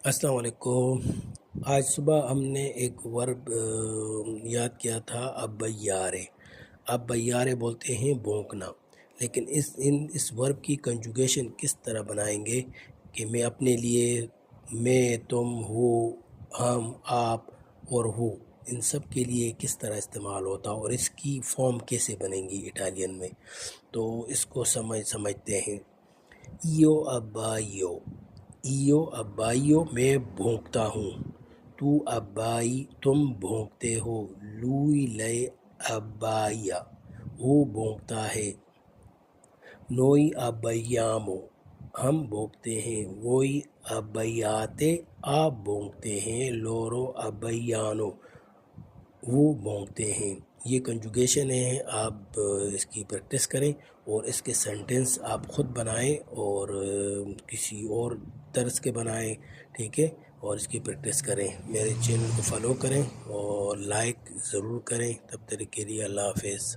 السلام علیکم۔ آج صبح ہم نے ایک ورب یاد کیا تھا، ابیارے۔ ابیارے بولتے ہیں بھونکنا، لیکن اس ورب کی کنجوگیشن کس طرح بنائیں گے کہ میں اپنے لیے، میں، تم، ہو، ہم، آپ اور ہو، ان سب کے لیے کس طرح استعمال ہوتا اور اس کی فارم کیسے بنیں گی اٹالین میں، تو اس کو سمجھتے ہیں۔ ایو ابائیو، ایو ابائیو میں بھونکتا ہوں، تو ابائی تم بھونکتے ہو، لوئی لئے ابائیا وہ بھونکتا ہے، نوئی ابیامو ہم بھونکتے ہیں، ووئی ابیاتے آپ بھونکتے ہیں، لورو ابیانو وہ بھونکتے ہیں۔ یہ کنجوگیشن ہے، آپ اس کی پریکٹس کریں اور اس کے سینٹنس آپ خود بنائیں اور کسی اور طرز کے بنائیں، ٹھیک ہے، اور اس کی پریکٹس کریں۔ میرے چینل کو فالو کریں اور لائک ضرور کریں۔ تب تک کے لیے اللہ حافظ۔